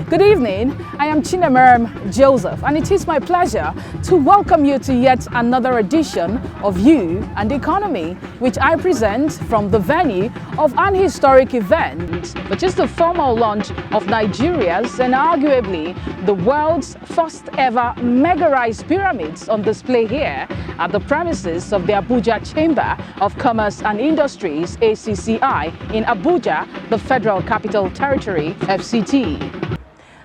Good evening, I am Chinemerem Joseph, and it is my pleasure to welcome you to yet another edition of You and the Economy, which I present from the venue of an historic event, which is the formal launch of Nigeria's and arguably the world's first ever mega rice pyramids on display here at the premises of the Abuja Chamber of Commerce and Industries, ACCI, in Abuja, the Federal Capital Territory, FCT.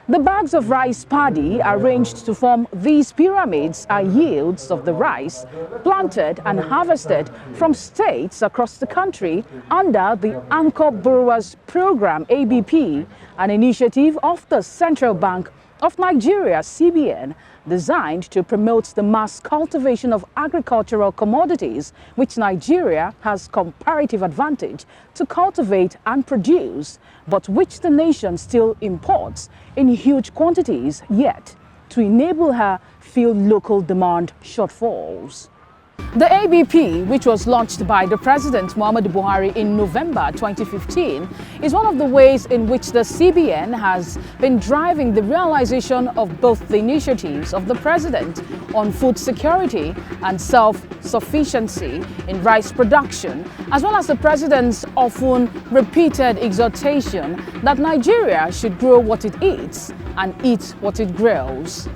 The bags of rice paddy arranged to form these pyramids are yields of the rice planted and harvested from states across the country under the Anchor Borrowers Program (ABP), an initiative of the Central Bank of Nigeria (CBN), designed to promote the mass cultivation of agricultural commodities, which Nigeria has comparative advantage to cultivate and produce, but which the nation still imports in huge quantities, yet to enable her fill local demand shortfalls. The ABP, which was launched by the President Muhammadu Buhari in November 2015, is one of the ways in which the CBN has been driving the realization of both the initiatives of the President on food security and self-sufficiency in rice production, as well as the President's often repeated exhortation that Nigeria should grow what it eats and eat what it grows.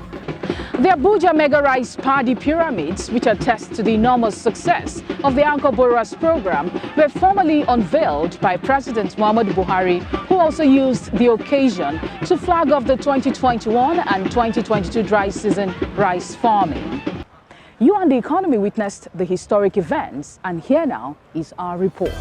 The Abuja Mega Rice Paddy Pyramids, which attest to the enormous success of the Anchor Borrowers Program, were formally unveiled by President Muhammadu Buhari, who also used the occasion to flag off the 2021 and 2022 dry season rice farming. You and the Economy witnessed the historic events, and here now is our report.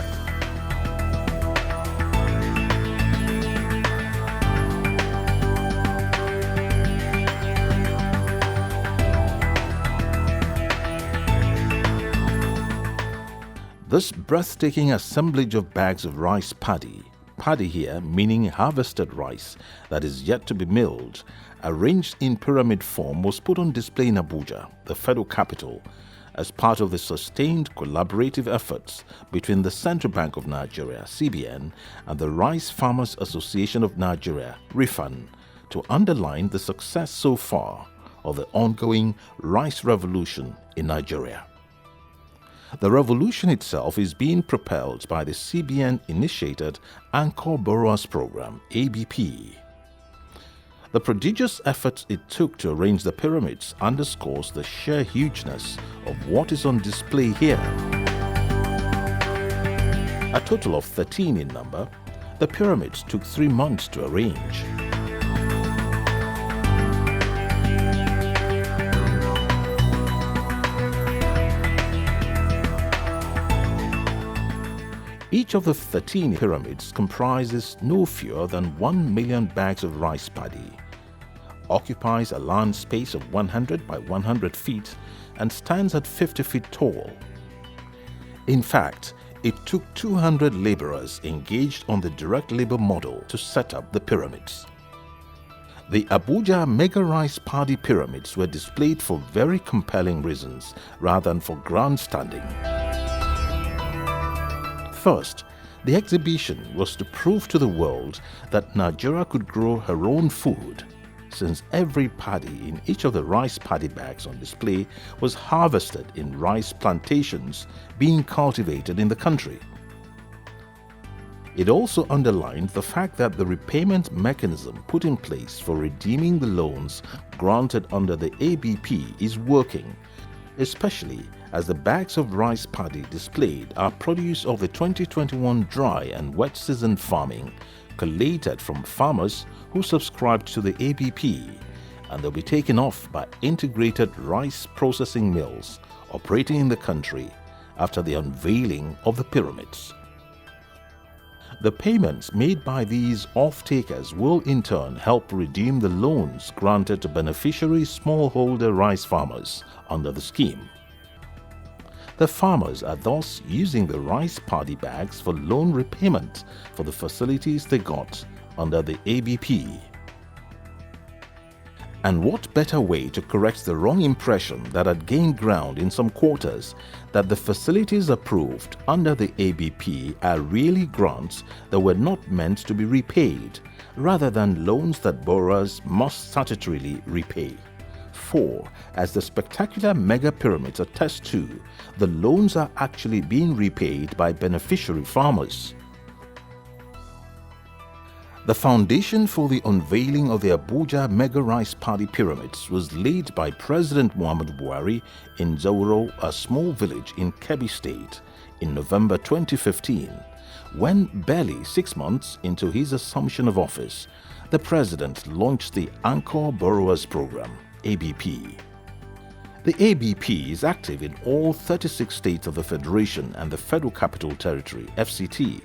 This breathtaking assemblage of bags of rice paddy here meaning harvested rice that is yet to be milled, arranged in pyramid form, was put on display in Abuja, the federal capital, as part of the sustained collaborative efforts between the Central Bank of Nigeria, CBN, and the Rice Farmers Association of Nigeria, RIFAN, to underline the success so far of the ongoing rice revolution in Nigeria. The revolution itself is being propelled by the CBN-initiated Anchor Borrowers Program (ABP). The prodigious efforts it took to arrange the pyramids underscores the sheer hugeness of what is on display here. A total of 13 in number, the pyramids took 3 months to arrange. Each of the 13 pyramids comprises no fewer than 1 million bags of rice paddy, occupies a land space of 100 by 100 feet, and stands at 50 feet tall. In fact, it took 200 laborers engaged on the direct labor model to set up the pyramids. The Abuja Mega Rice Paddy Pyramids were displayed for very compelling reasons rather than for grandstanding. First, the exhibition was to prove to the world that Nigeria could grow her own food, since every paddy in each of the rice paddy bags on display was harvested in rice plantations being cultivated in the country. It also underlined the fact that the repayment mechanism put in place for redeeming the loans granted under the ABP is working, especially as the bags of rice paddy displayed are produce of the 2021 dry and wet season farming collated from farmers who subscribed to the ABP, and they'll be taken off by integrated rice processing mills operating in the country after the unveiling of the pyramids. The payments made by these off-takers will in turn help redeem the loans granted to beneficiary smallholder rice farmers under the scheme. The farmers are thus using the rice paddy bags for loan repayment for the facilities they got under the ABP. And what better way to correct the wrong impression that had gained ground in some quarters that the facilities approved under the ABP are really grants that were not meant to be repaid, rather than loans that borrowers must statutorily repay. For, as the spectacular mega pyramids attest to, the loans are actually being repaid by beneficiary farmers. The foundation for the unveiling of the Abuja mega rice paddy pyramids was laid by President Muhammadu Buhari in Zauro, a small village in Kebbi State, in November 2015, when barely 6 months into his assumption of office, the president launched the Anchor Borrowers Program, ABP. The ABP is active in all 36 states of the Federation and the Federal Capital Territory, FCT,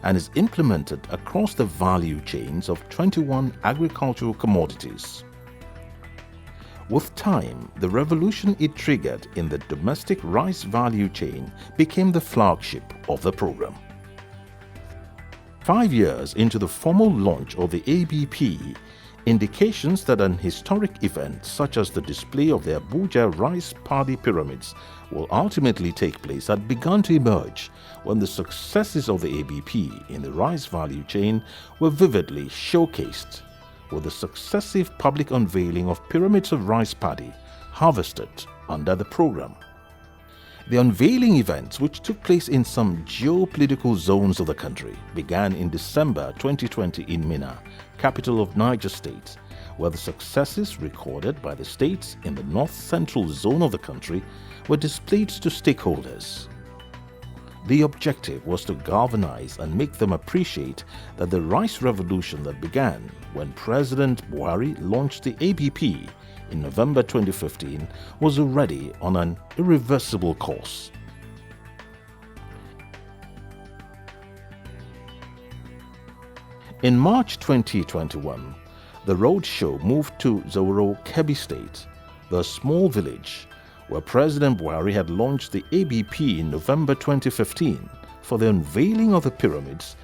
and is implemented across the value chains of 21 agricultural commodities. With time, the revolution it triggered in the domestic rice value chain became the flagship of the program. 5 years into the formal launch of the ABP, indications that an historic event such as the display of the Abuja rice paddy pyramids will ultimately take place had begun to emerge when the successes of the ABP in the rice value chain were vividly showcased with the successive public unveiling of pyramids of rice paddy harvested under the program. The unveiling events, which took place in some geopolitical zones of the country, began in December 2020 in Minna, capital of Niger State, where the successes recorded by the states in the north-central zone of the country were displayed to stakeholders. The objective was to galvanize and make them appreciate that the rice revolution that began when President Buhari launched the ABP in November 2015 was already on an irreversible course. In March 2021, the roadshow moved to Zauro, Kebbi State, the small village where President Buhari had launched the ABP in November 2015 for the unveiling of the pyramids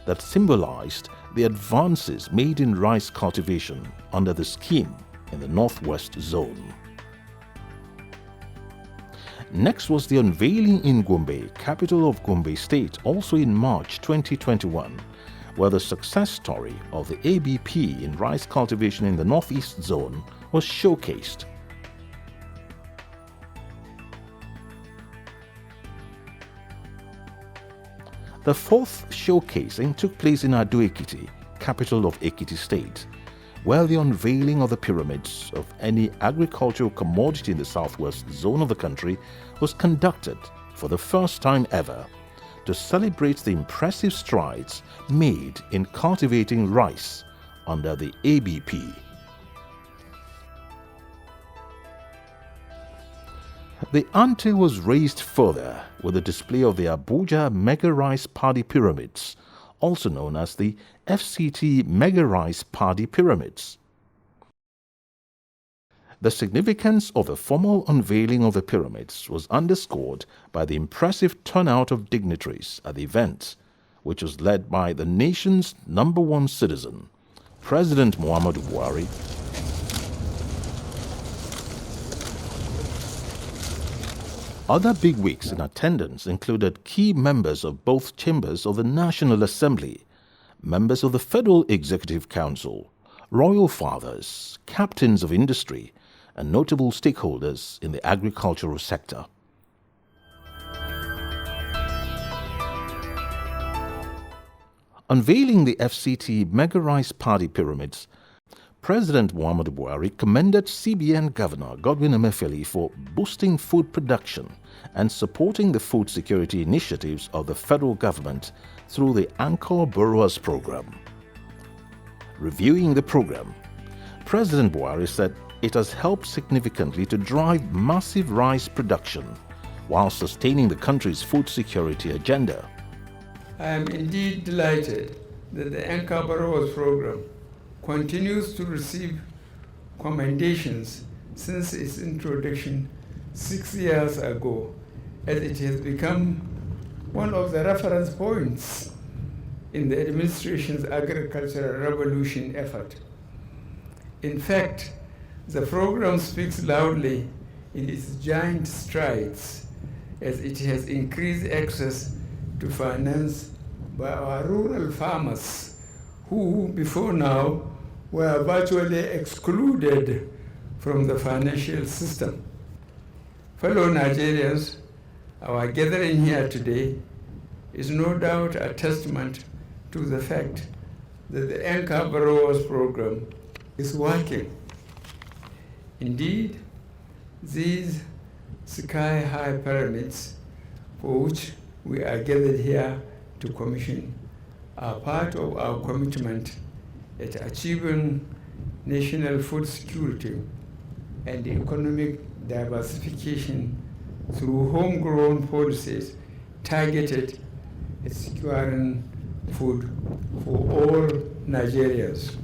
that symbolized the advances made in rice cultivation under the scheme in the northwest zone. Next was the unveiling in Gombe, capital of Gombe State, also in March 2021, where the success story of the ABP in rice cultivation in the northeast zone was showcased. The fourth showcasing took place in Ado-Ekiti, capital of Ekiti State, where the unveiling of the pyramids of any agricultural commodity in the southwest zone of the country was conducted for the first time ever to celebrate the impressive strides made in cultivating rice under the ABP. The ante was raised further with the display of the Abuja Mega Rice Paddy Pyramids, also known as the FCT Mega Rice Paddy Pyramids. The significance of the formal unveiling of the pyramids was underscored by the impressive turnout of dignitaries at the event, which was led by the nation's #1 citizen, President Muhammadu Buhari. Other bigwigs in attendance included key members of both chambers of the National Assembly, members of the Federal Executive Council, royal fathers, captains of industry, and notable stakeholders in the agricultural sector. Unveiling the FCT Mega Rice Paddy Pyramids, President Muhammadu Buhari commended CBN Governor Godwin Emefiele for boosting food production and supporting the food security initiatives of the federal government through the Anchor Borrowers Program. Reviewing the program, President Buhari said it has helped significantly to drive massive rice production while sustaining the country's food security agenda. I am indeed delighted that the Anchor Borrowers Program continues to receive commendations since its introduction 6 years ago, as it has become one of the reference points in the administration's agricultural revolution effort. In fact, the program speaks loudly in its giant strides as it has increased access to finance by our rural farmers who, before now, were virtually excluded from the financial system. Fellow Nigerians, our gathering here today is no doubt a testament to the fact that the Anchor Borrowers Program is working. Indeed, these sky-high pyramids for which we are gathered here to commission are part of our commitment at achieving national food security and economic diversification through homegrown policies targeted at securing food for all Nigerians.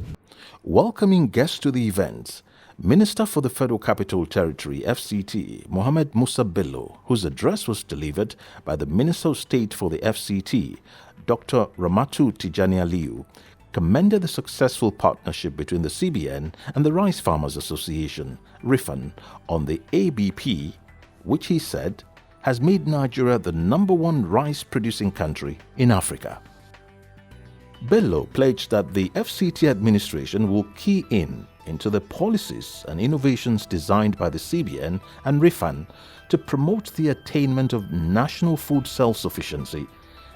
Welcoming guests to the event, Minister for the Federal Capital Territory FCT, Mohammed Musa Bello, whose address was delivered by the Minister of State for the FCT, Dr. Ramatu Tijani Aliyu, commended the successful partnership between the CBN and the Rice Farmers Association, RIFAN, on the ABP, which he said has made Nigeria the #1 rice-producing country in Africa. Bello pledged that the FCT administration will key into the policies and innovations designed by the CBN and RIFAN to promote the attainment of national food self-sufficiency,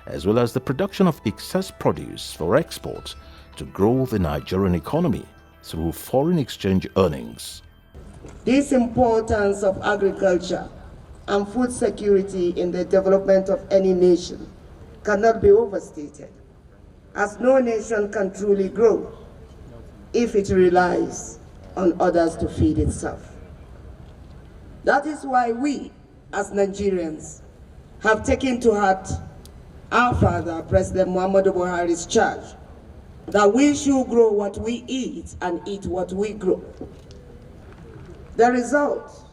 as well as the production of excess produce for export to grow the Nigerian economy through foreign exchange earnings. This importance of agriculture and food security in the development of any nation cannot be overstated, as no nation can truly grow if it relies on others to feed itself. That is why we, as Nigerians, have taken to heart our father, President Muhammadu Buhari's charge that we should grow what we eat and eat what we grow. The result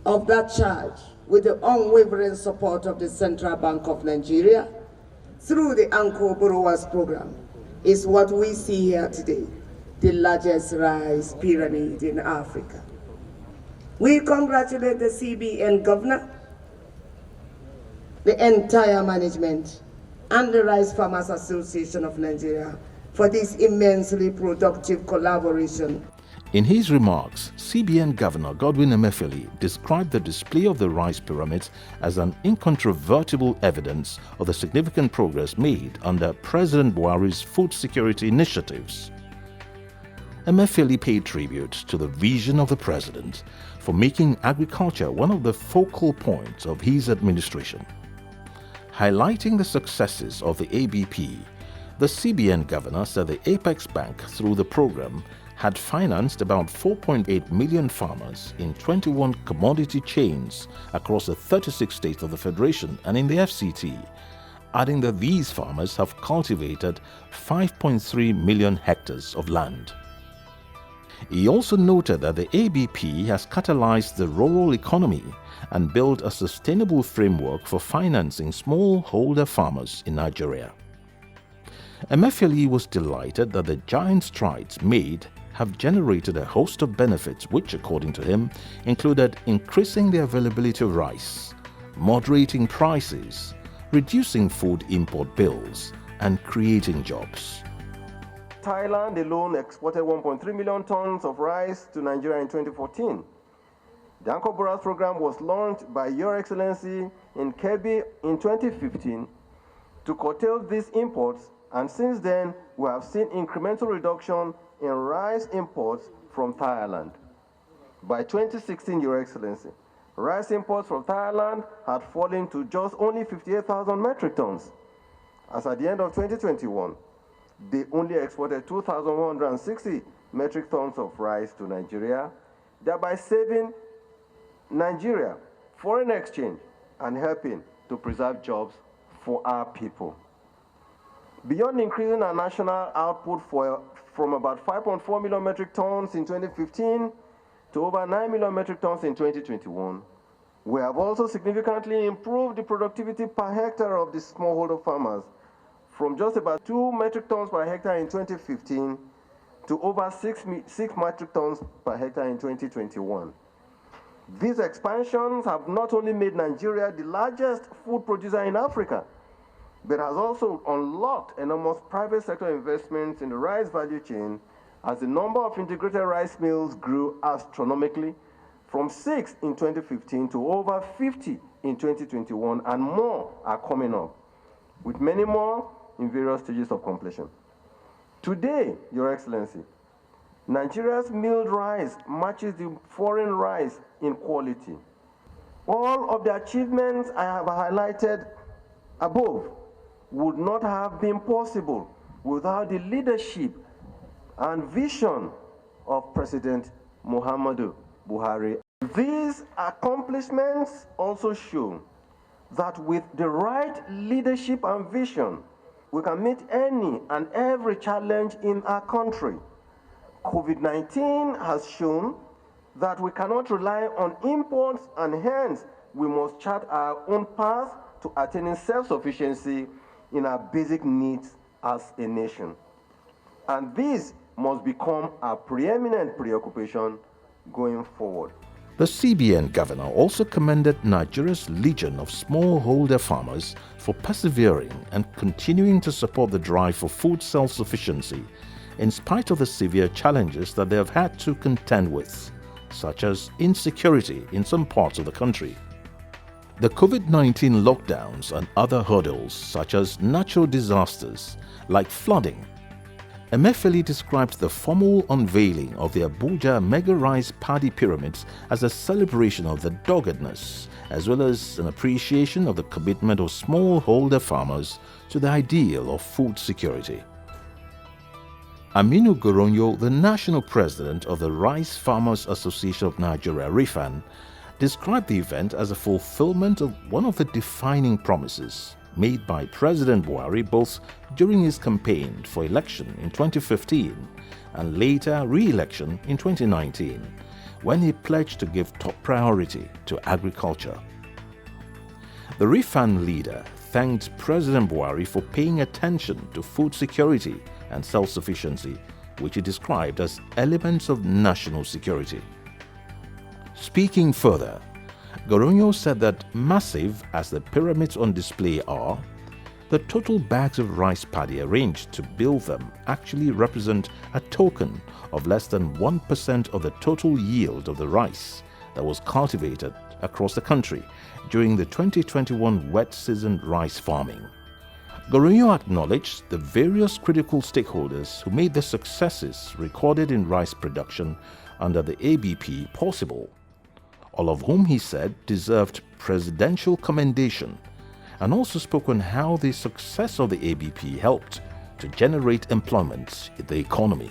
of that charge, with the unwavering support of the Central Bank of Nigeria, through the Anchor Borrowers Program, is what we see here today, the largest rice pyramid in Africa. We congratulate the CBN governor, the entire management, and the Rice Farmers Association of Nigeria for this immensely productive collaboration. In his remarks, CBN Governor Godwin Emefiele described the display of the rice pyramids as an incontrovertible evidence of the significant progress made under President Buhari's food security initiatives. Emefiele paid tribute to the vision of the president for making agriculture one of the focal points of his administration. Highlighting the successes of the ABP, the CBN governor said the Apex Bank, through the program, had financed about 4.8 million farmers in 21 commodity chains across the 36 states of the Federation and in the FCT, adding that these farmers have cultivated 5.3 million hectares of land. He also noted that the ABP has catalyzed the rural economy and built a sustainable framework for financing smallholder farmers in Nigeria. Emefiele was delighted that the giant strides made have generated a host of benefits which, according to him, included increasing the availability of rice, moderating prices, reducing food import bills, and creating jobs. Thailand alone exported 1.3 million tons of rice to Nigeria in 2014. The Anchor Borrowers Program was launched by Your Excellency in Kebbi in 2015 to curtail these imports, and since then we have seen incremental reduction in rice imports from Thailand. By 2016, Your Excellency, rice imports from Thailand had fallen to just only 58,000 metric tons. As at the end of 2021, they only exported 2,160 metric tons of rice to Nigeria, thereby saving Nigeria foreign exchange and helping to preserve jobs for our people. Beyond increasing our national output from about 5.4 million metric tons in 2015 to over 9 million metric tons in 2021, we have also significantly improved the productivity per hectare of the smallholder farmers from just about 2 metric tons per hectare in 2015 to over 6 metric tons per hectare in 2021. These expansions have not only made Nigeria the largest food producer in Africa, but has also unlocked enormous private sector investments in the rice value chain as the number of integrated rice mills grew astronomically from 6 in 2015 to over 50 in 2021, and more are coming up, with many more in various stages of completion. Today, Your Excellency, Nigeria's milled rice matches the foreign rice in quality. All of the achievements I have highlighted above would not have been possible without the leadership and vision of President Muhammadu Buhari. These accomplishments also show that with the right leadership and vision, we can meet any and every challenge in our country. COVID-19 has shown that we cannot rely on imports, and hence we must chart our own path to attaining self-sufficiency in our basic needs as a nation. And this must become our preeminent preoccupation going forward. The CBN governor also commended Nigeria's legion of smallholder farmers for persevering and continuing to support the drive for food self-sufficiency in spite of the severe challenges that they have had to contend with, such as insecurity in some parts of the country. The COVID-19 lockdowns and other hurdles such as natural disasters like flooding. Emefiele described the formal unveiling of the Abuja mega rice paddy pyramids as a celebration of the doggedness as well as an appreciation of the commitment of smallholder farmers to the ideal of food security. Aminu Goronyo, the national president of the Rice Farmers Association of Nigeria, RIFAN, described the event as a fulfillment of one of the defining promises made by President Buhari both during his campaign for election in 2015 and later re-election in 2019, when he pledged to give top priority to agriculture. The RIFAN leader thanked President Buhari for paying attention to food security and self-sufficiency, which he described as elements of national security. Speaking further, Goronyo said that massive as the pyramids on display are, the total bags of rice paddy arranged to build them actually represent a token of less than 1% of the total yield of the rice that was cultivated across the country during the 2021 wet season rice farming. Goronyo acknowledged the various critical stakeholders who made the successes recorded in rice production under the ABP possible, all of whom he said deserved presidential commendation, and also spoke on how the success of the ABP helped to generate employment in the economy.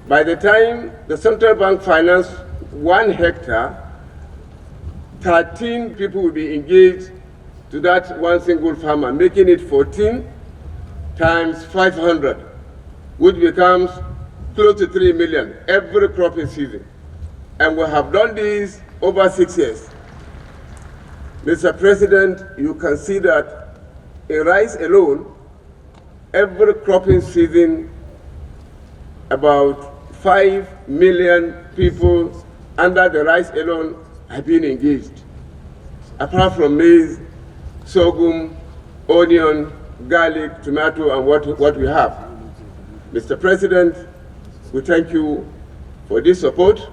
By the time the central bank financed 1 hectare, 13 people will be engaged to that one single farmer, making it 14 times 500, which becomes close to 3 million every cropping season. And we have done this over 6 years. Mr. President, you can see that in rice alone, every cropping season, about 5 million people under the rice alone have been engaged. Apart from maize, sorghum, onion, garlic, tomato, and what we have. Mr. President, we thank you for this support.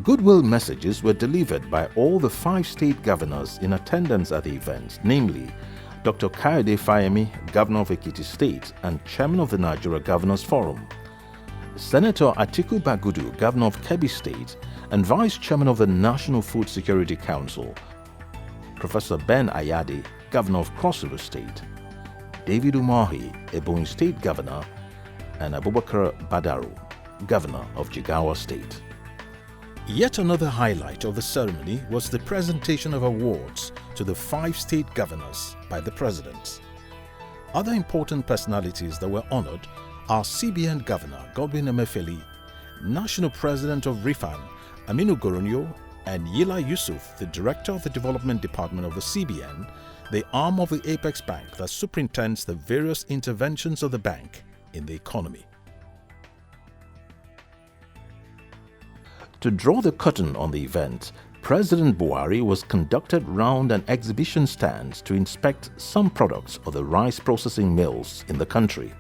Goodwill messages were delivered by all the 5 state governors in attendance at the event, namely Dr. Kayode Fayemi, Governor of Ekiti State and Chairman of the Nigeria Governors Forum, Senator Atiku Bagudu, Governor of Kebbi State and Vice Chairman of the National Food Security Council, Professor Ben Ayade, Governor of Cross River State, David Umahi, Ebonyi State Governor, and Abubakar Badaru, Governor of Jigawa State. Yet another highlight of the ceremony was the presentation of awards to the 5 state governors by the president. Other important personalities that were honored are CBN Governor Godwin Emefiele, National President of RIFAN Aminu Goronyo, and Yila Yusuf, the Director of the Development Department of the CBN, the arm of the Apex Bank that superintends the various interventions of the bank in the economy. To draw the curtain on the event, President Buhari was conducted round an exhibition stand to inspect some products of the rice processing mills in the country.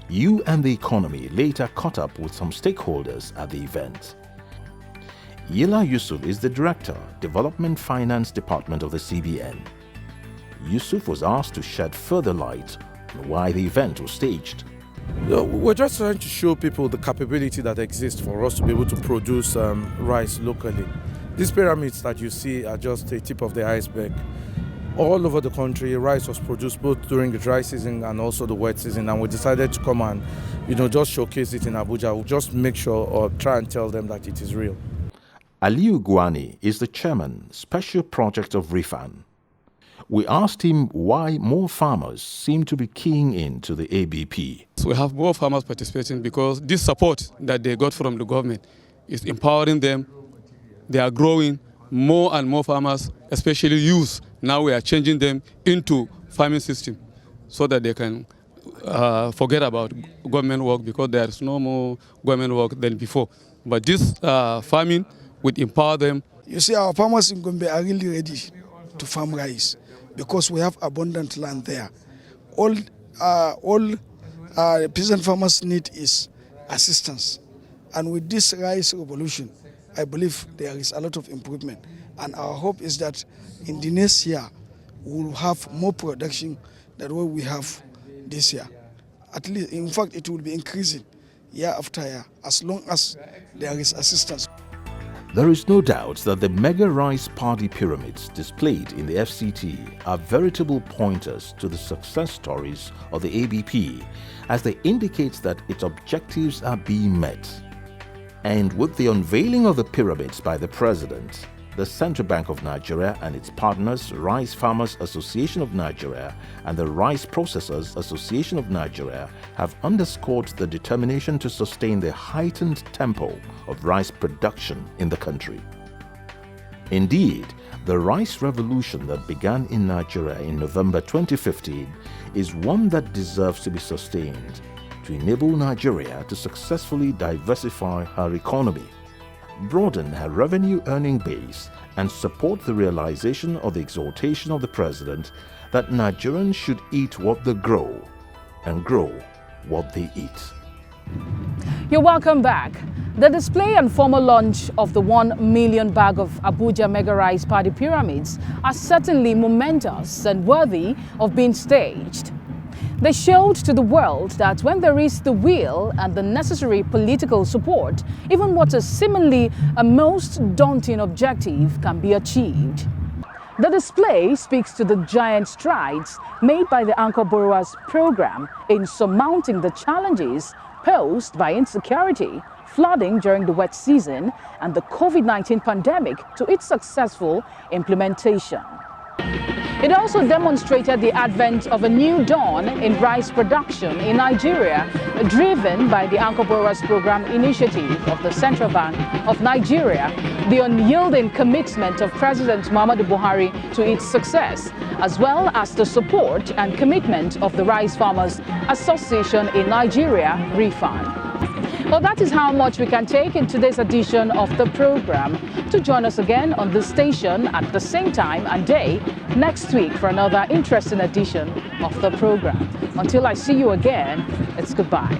You and the Economy later caught up with some stakeholders at the event. Yila Yusuf is the Director, Development Finance Department of the CBN. Yusuf was asked to shed further light on why the event was staged. We're just trying to show people the capability that exists for us to be able to produce rice locally. These pyramids that you see are just a tip of the iceberg. All over the country, rice was produced both during the dry season and also the wet season, and we decided to come and, just showcase it in Abuja. We'll just make sure or try and tell them that it is real. Aliu Guani is the Chairman, Special Project of RIFAN. We asked him why more farmers seem to be keying in to the ABP. So we have more farmers participating because this support that they got from the government is empowering them. They are growing. More and more farmers, especially youth, now we are changing them into farming system so that they can forget about government work because there is no more government work than before. But this farming would empower them. You see, our farmers in Gombe are really ready to farm rice because we have abundant land there. All peasant farmers need is assistance. And with this rice revolution, I believe there is a lot of improvement. And our hope is that in the next year, we will have more production than what we have this year. At least, in fact, it will be increasing year after year, as long as there is assistance. There is no doubt that the mega rice paddy pyramids displayed in the FCT are veritable pointers to the success stories of the ABP, as they indicate that its objectives are being met. And with the unveiling of the pyramids by the President, the Central Bank of Nigeria and its partners, Rice Farmers Association of Nigeria and the Rice Processors Association of Nigeria, have underscored the determination to sustain the heightened tempo of rice production in the country. Indeed, the rice revolution that began in Nigeria in November 2015 is one that deserves to be sustained to enable Nigeria to successfully diversify her economy, broaden her revenue-earning base, and support the realization of the exhortation of the President that Nigerians should eat what they grow and grow what they eat. You're welcome back. The display and formal launch of the 1 million bag of Abuja mega rice paddy pyramids are certainly momentous and worthy of being staged. They showed to the world that when there is the will and the necessary political support, even what is seemingly a most daunting objective can be achieved. The display speaks to the giant strides made by the Anchor Borrowers program in surmounting the challenges posed by insecurity, flooding during the wet season, and the COVID-19 pandemic to its successful implementation. It also demonstrated the advent of a new dawn in rice production in Nigeria, driven by the Anchor Borrowers Program initiative of the Central Bank of Nigeria, the unyielding commitment of President Muhammadu Buhari to its success, as well as the support and commitment of the Rice Farmers Association in Nigeria, RIFAN. Well, that is how much we can take in today's edition of the program. To join us again on this station at the same time and day next week for another interesting edition of the program. Until I see you again, it's goodbye.